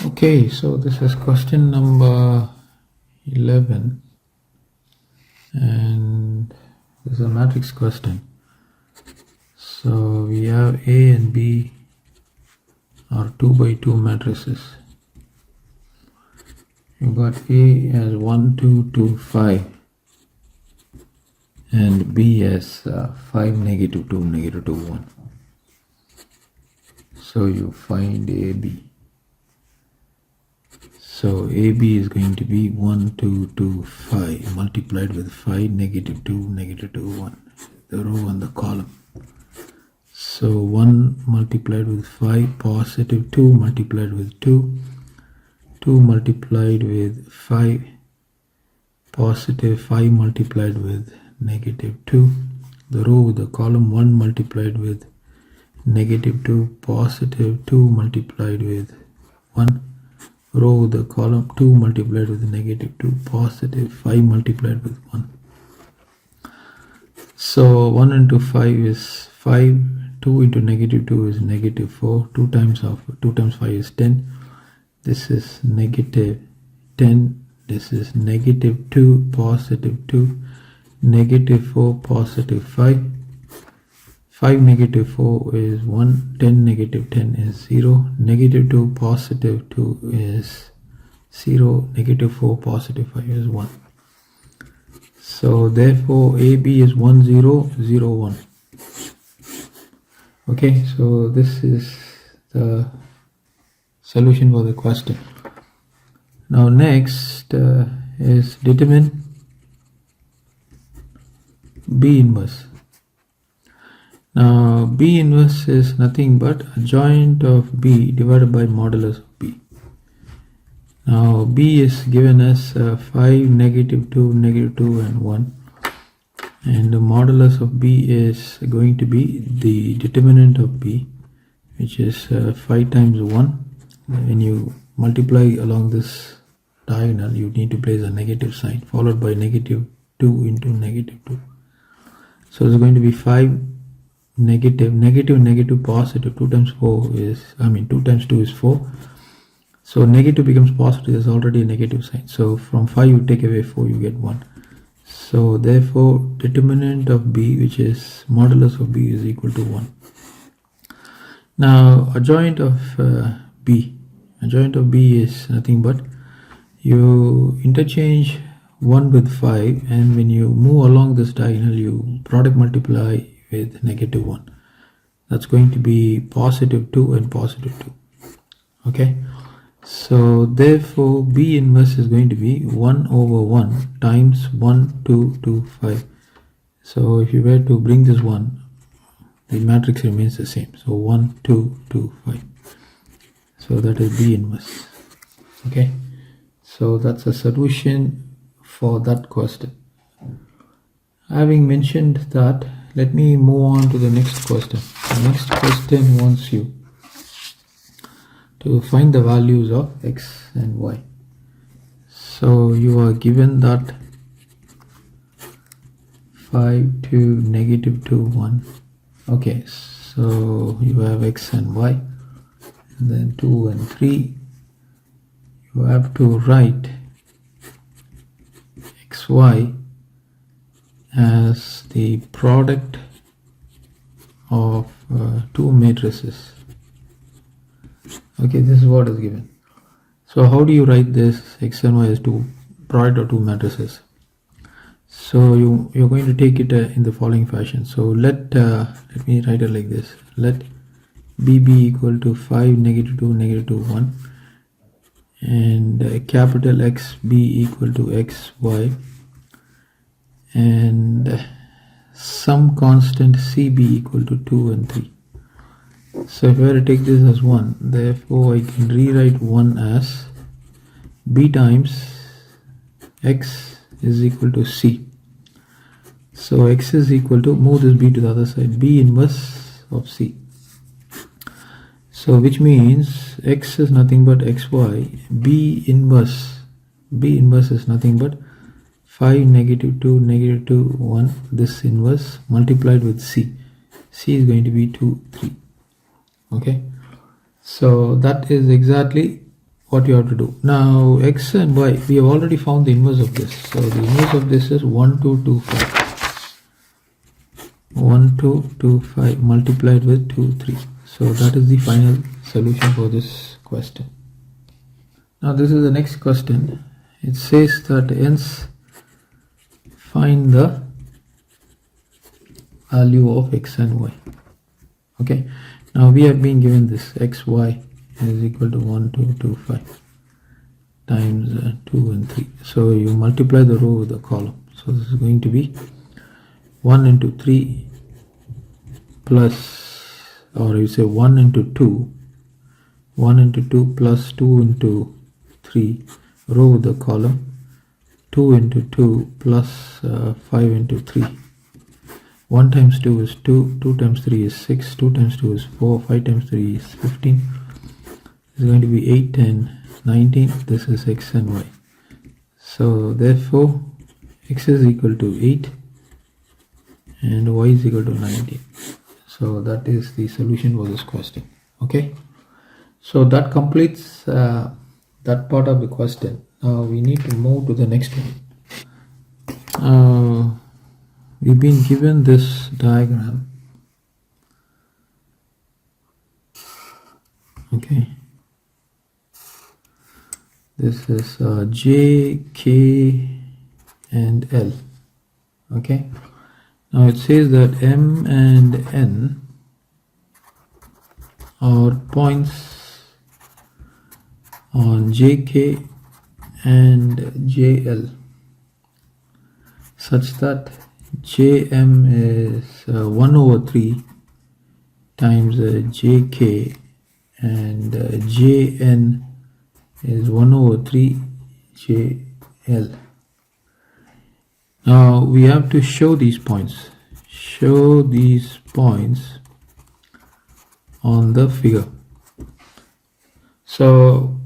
Okay, so this is question number 11 and this is a matrix question. So we have A and B are 2 by 2 matrices. You got A as 1, 2, 2, 5 and B as 5, negative 2, negative 2, 1. So you find AB. So AB is going to be 1, 2, 2, 5 multiplied with 5, negative 2, negative 2, 1. The row and the column. So 1 multiplied with 5, positive 2 multiplied with 2, 2 multiplied with 5, positive 5 multiplied with negative 2. The row with the column 1 multiplied with negative 2, positive 2 multiplied with 1. Row with the column 2 multiplied with negative 2, positive 5 multiplied with 1. So 1 into 5 is 5, 2 into negative 2 is negative 4, 2 times 5 is 10, this is negative 10, this is negative 2, positive 2, negative 4, positive 5, 5 negative 4 is 1, 10 negative 10 is 0, negative 2 positive 2 is 0, negative 4 positive 5 is 1. So therefore AB is 1, 0, 0, 1. Okay, so this is the solution for the question. Now next is determine B inverse. Now B inverse is nothing but adjoint of B divided by modulus of B. Now B is given as 5, negative 2, negative 2 and 1, and the modulus of B is going to be the determinant of B, which is 5 times 1. When you multiply along this diagonal, you need to place a negative sign followed by negative 2 into negative 2. So it's going to be 5 negative, negative, negative, positive. 2 times 4 is, 2 times 2 is 4. So negative becomes positive, there's already a negative sign. So from 5 you take away 4, you get 1. So therefore determinant of B, which is modulus of B, is equal to 1. Now adjoint of B. Adjoint of B is nothing but you interchange 1 with 5, and when you move along this diagonal you product multiply with negative 1. That's going to be positive 2 and positive 2. Okay, so therefore B inverse is going to be 1 over 1 times 1, 2, 2, 5. So if you were to bring this 1, the matrix remains the same. So 1, 2, 2, 5. So that is B inverse. Okay, so that's a solution for that question. Having mentioned that, let me move on to the next question. The next question wants you to find the values of x and y. So you are given that 5, 2, negative 2, 1. Okay, so you have x and y, and then 2 and 3. You have to write xy as the product of two matrices. Okay, this is what is given. So how do you write this x and y as product of two matrices? So you're going to take it in the following fashion. So let me write it like this. Let B be equal to 5, negative 2, negative 2, 1, and capital X be equal to xy, and some constant C be equal to 2 and 3. So if I were to take this as 1, therefore I can rewrite 1 as B times X is equal to C. So X is equal to, move this B to the other side, B inverse of C. So which means X is nothing but xy, B inverse is nothing but 5, negative 2, negative 2, 1, this inverse multiplied with C. C is going to be 2, 3. Okay, so that is exactly what you have to do. Now x and y, we have already found the inverse of this. So the inverse of this is 1, 2, 2, 5. 1, 2, 2, 5 multiplied with 2, 3. So that is the final solution for this question. Now this is the next question. It says that hence find the value of x and y. Okay, now we have been given this x, y is equal to 1, 2, 2, 5 times 2 and 3. So you multiply the row with the column. So this is going to be 1 into 3 plus, or you say 1 into 2, 1 into 2 plus 2 into 3, row with the column, 2 into 2 plus 5 into 3. 1 times 2 is 2, 2 times 3 is 6, 2 times 2 is 4, 5 times 3 is 15. It's going to be 8, 10, 19. This is x and y. So therefore x is equal to 8 and y is equal to 19. So that is the solution for this question. Okay, so that completes that part of the question. Now we need to move to the next one. We've been given this diagram. Okay, this is J, K and L. Okay, now it says that M and N are points on JK and JL such that Jm is 1 over 3 times Jk and Jn is 1 over 3 JL. Now we have to show these points. Show these points on the figure. So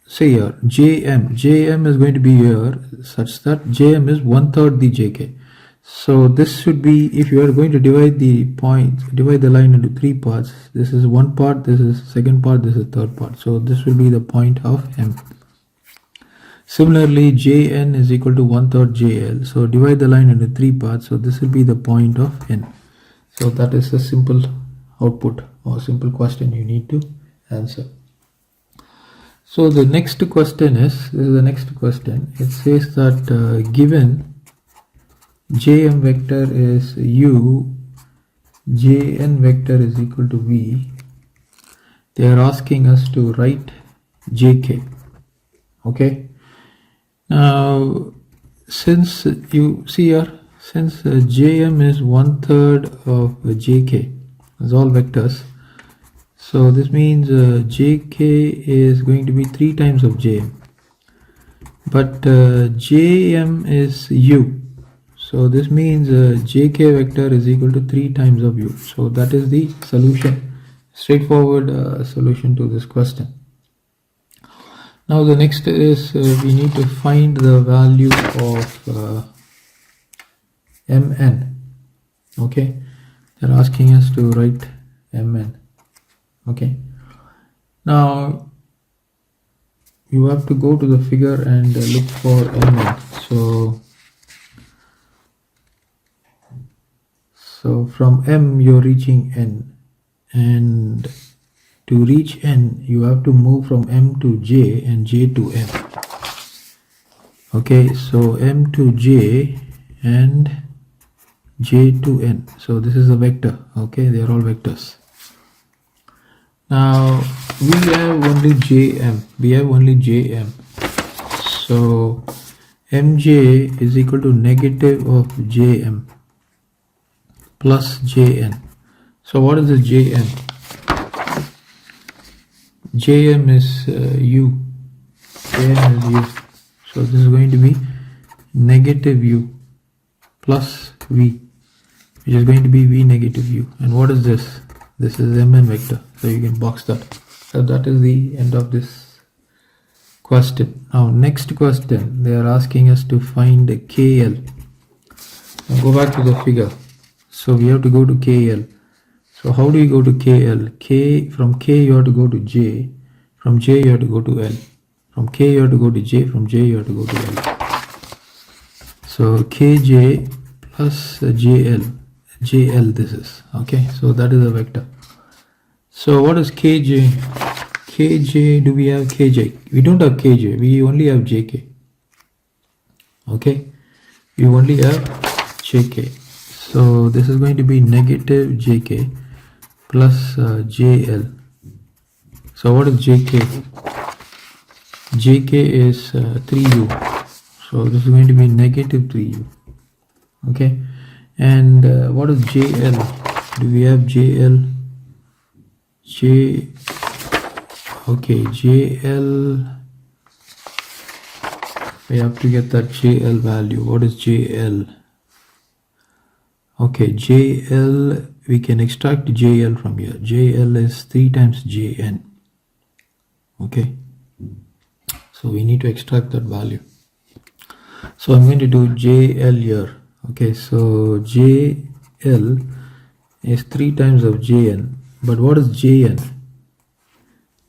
see here, Jm is going to be here such that Jm is 1/3 the Jk. So this should be, if you are going to divide the points, divide the line into 3 parts. This is one part, this is second part, this is third part. So this will be the point of M. Similarly, Jn is equal to 1/3 Jl. So divide the line into 3 parts. So this will be the point of N. So that is a simple output or simple question you need to answer. So the next question is, this is the next question. It says that given Jm vector is U, Jn vector is equal to V, they are asking us to write Jk. Okay. Now, since you see here, since Jm is 1/3 of Jk, it's all vectors. So this means Jk is going to be 3 times of Jm. But Jm is U. So this means Jk vector is equal to 3 times of U. So that is the solution, straightforward solution to this question. Now the next is we need to find the value of Mn. Okay, they're asking us to write Mn. Okay, now you have to go to the figure and look for Mn. So from M you're reaching N, and to reach N you have to move from M to J and J to M. Okay, so M to J and J to N. So this is a vector. Okay, they are all vectors. Now we have only Jm. We have only Jm. So Mj is equal to negative of Jm plus Jn. So what is the Jn? Jm is U. Jm is U. So this is going to be negative U plus V, which is going to be V negative U. And what is this? This is Mn vector. So you can box that. So that is the end of this question. Now next question, they are asking us to find KL. Now go back to the figure. So we have to go to KL. So how do you go to KL? From K you have to go to J. From J you have to go to L. From K you have to go to J. From J you have to go to L. So Kj plus JL. JL this is. Okay, so that is a vector. So what is Kj? Kj, do we have Kj? We don't have Kj. We only have Jk. Okay, we only have Jk. So this is going to be negative Jk plus JL. So what is Jk? Jk is 3u. So this is going to be negative 3u. Okay, and what is JL? Do we have JL? Okay, JL. We have to get that JL value. What is JL? Okay, JL, we can extract JL from here. JL is 3 times JN. Okay, so we need to extract that value. So I'm going to do JL here. Okay, so JL is 3 times of JN. But what is JN?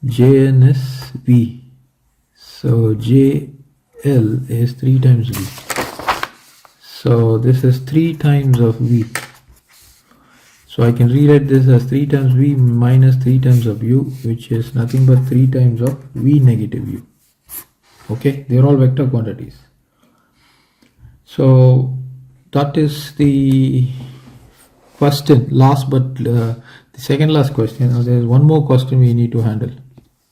JN is V. So JL is 3 times V. So this is 3 times of V. So I can rewrite this as 3 times V minus 3 times of U, which is nothing but 3 times of V negative U. Okay, they are all vector quantities. So that is the question, last but the second last question. Now there is one more question we need to handle.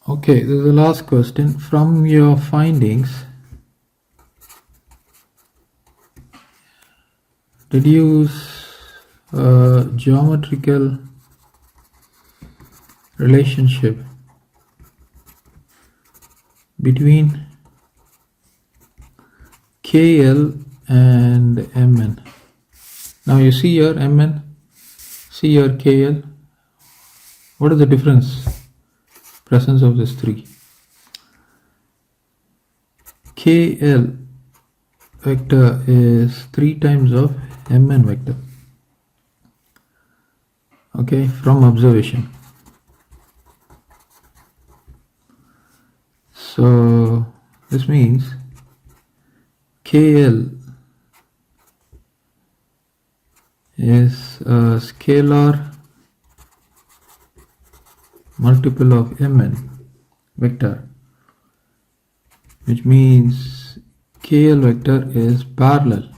Okay, this is the last question. From your findings, deduce a geometrical relationship between KL and Mn. Now you see here Mn, see here KL. What is the difference? Presence of this 3. KL vector is 3 times of Mn vector. Okay, from observation. So this means KL is a scalar multiple of Mn vector, which means KL vector is parallel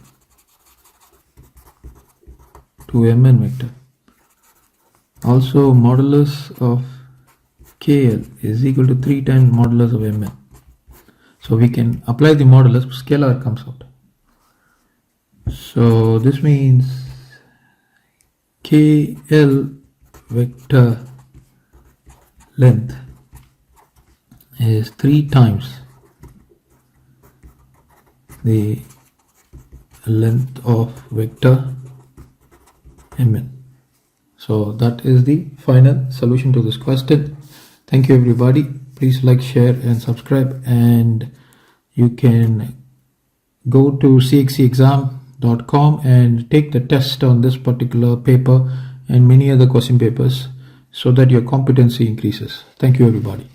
to Mn vector. Also, modulus of KL is equal to 3 times modulus of Mn. So we can apply the modulus, scalar comes out. So this means KL vector length is 3 times the length of vector Mn. So that is the final solution to this question. Thank you everybody. Please like, share and subscribe, and you can go to cxcexam.com and take the test on this particular paper and many other question papers so that your competency increases. Thank you everybody.